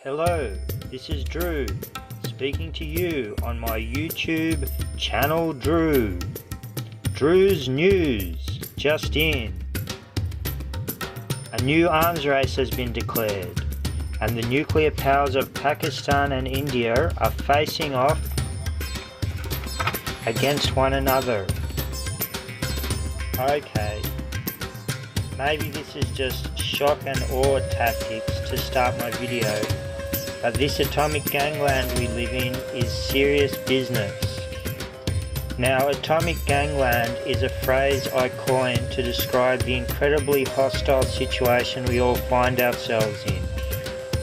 Hello, this is Drew, speaking to you on my YouTube channel Drew. Drew's News, just in. A new arms race has been declared, and the nuclear powers of Pakistan and India are facing off against one another. Okay, maybe this is just shock and awe tactics to start my video, but this atomic gangland we live in is serious business. Now, atomic gangland is a phrase I coined to describe the incredibly hostile situation we all find ourselves in,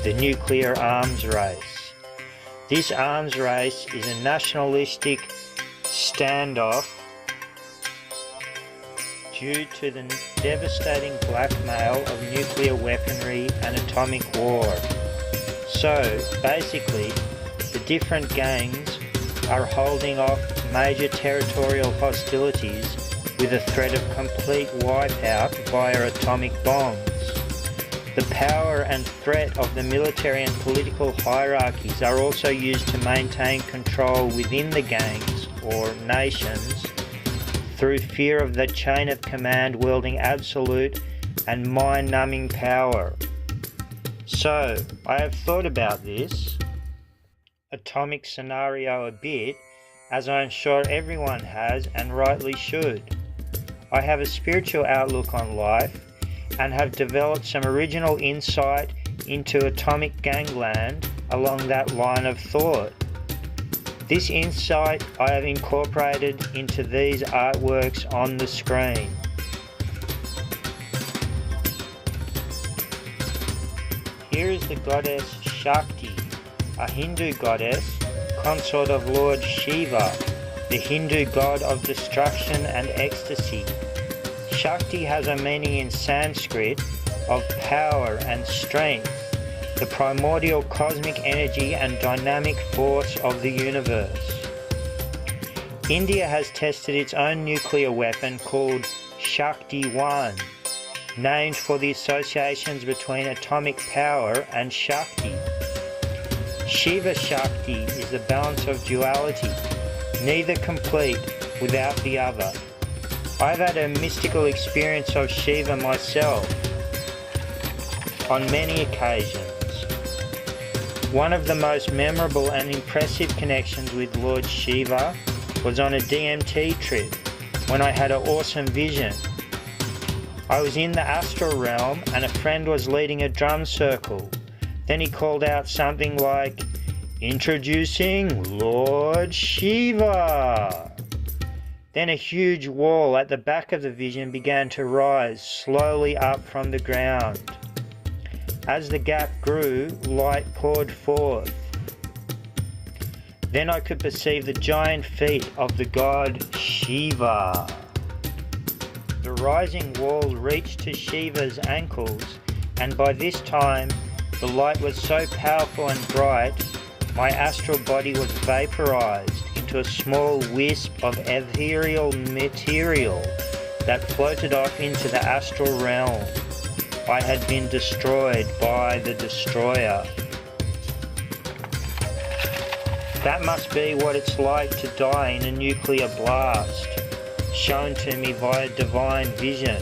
the nuclear arms race. This arms race is a nationalistic standoff due to the devastating blackmail of nuclear weaponry and atomic war. So, basically, the different gangs are holding off major territorial hostilities with a threat of complete wipeout via atomic bombs. The power and threat of the military and political hierarchies are also used to maintain control within the gangs or nations through fear of the chain of command wielding absolute and mind-numbing power. So, I have thought about this atomic scenario a bit, as I'm sure everyone has and rightly should. I have a spiritual outlook on life and have developed some original insight into atomic gangland along that line of thought. This insight I have incorporated into these artworks on the screen. Here is the goddess Shakti, a Hindu goddess, consort of Lord Shiva, the Hindu god of destruction and ecstasy. Shakti has a meaning in Sanskrit of power and strength, the primordial cosmic energy and dynamic force of the universe. India has tested its own nuclear weapon called Shakti 1, named for the associations between atomic power and Shakti. Shiva Shakti is the balance of duality, neither complete without the other. I've had a mystical experience of Shiva myself on many occasions. One of the most memorable and impressive connections with Lord Shiva was on a DMT trip when I had an awesome vision. I was in the astral realm and a friend was leading a drum circle. Then he called out something like, "Introducing Lord Shiva." Then a huge wall at the back of the vision began to rise slowly up from the ground. As the gap grew, light poured forth. Then I could perceive the giant feet of the god Shiva. The rising wall reached to Shiva's ankles, and by this time the light was so powerful and bright, my astral body was vaporized into a small wisp of ethereal material that floated off into the astral realm. I had been destroyed by the destroyer. That must be what it's like to die in a nuclear blast, shown to me via divine vision.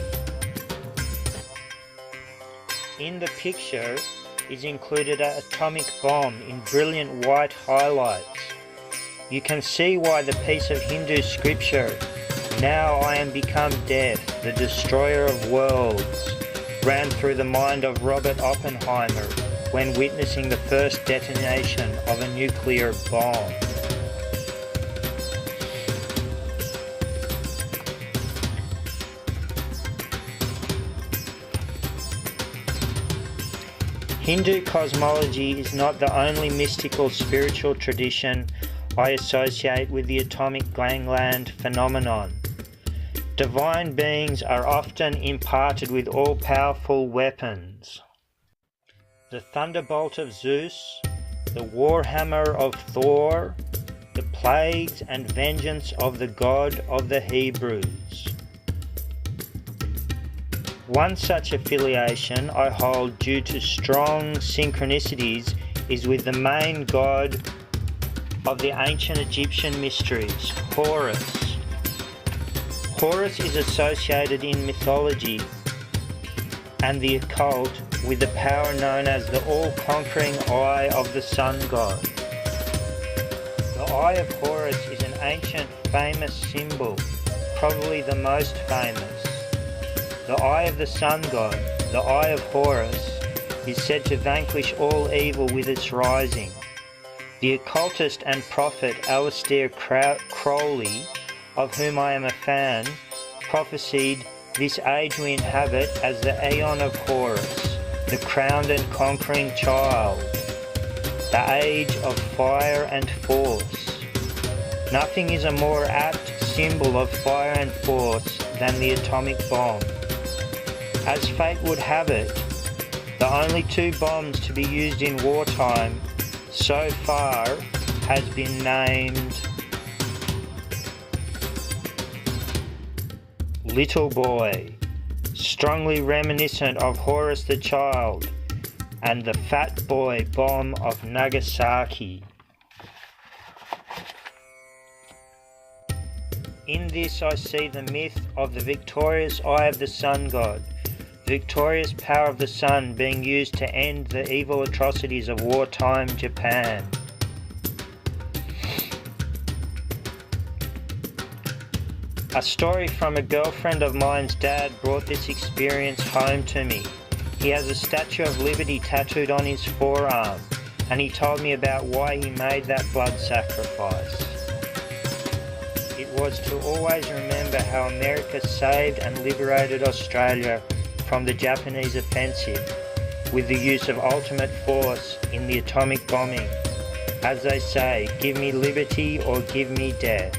In the picture is included an atomic bomb in brilliant white highlights. You can see why the piece of Hindu scripture, "Now I am become death, the destroyer of worlds," ran through the mind of Robert Oppenheimer when witnessing the first detonation of a nuclear bomb. Hindu cosmology is not the only mystical spiritual tradition I associate with the atomic gangland phenomenon. Divine beings are often imparted with all-powerful weapons. The thunderbolt of Zeus, the warhammer of Thor, the plagues and vengeance of the God of the Hebrews. One such affiliation I hold due to strong synchronicities is with the main god of the ancient Egyptian mysteries, Horus. Horus is associated in mythology and the occult with the power known as the all-conquering eye of the sun god. The eye of Horus is an ancient famous symbol, probably the most famous. The eye of the sun god, the eye of Horus, is said to vanquish all evil with its rising. The occultist and prophet Aleister Crowley, of whom I am a fan, prophesied this age we inhabit as the Aeon of Horus, the crowned and conquering child, the age of fire and force. Nothing is a more apt symbol of fire and force than the atomic bomb. As fate would have it, the only two bombs to be used in wartime so far has been named Little Boy, strongly reminiscent of Horus the Child, and the Fat Boy bomb of Nagasaki. In this I see the myth of the victorious eye of the sun god, the victorious power of the sun being used to end the evil atrocities of wartime Japan. A story from a girlfriend of mine's dad brought this experience home to me. He has a Statue of Liberty tattooed on his forearm, and he told me about why he made that blood sacrifice. It was to always remember how America saved and liberated Australia from the Japanese offensive with the use of ultimate force in the atomic bombing. As they say, give me liberty or give me death.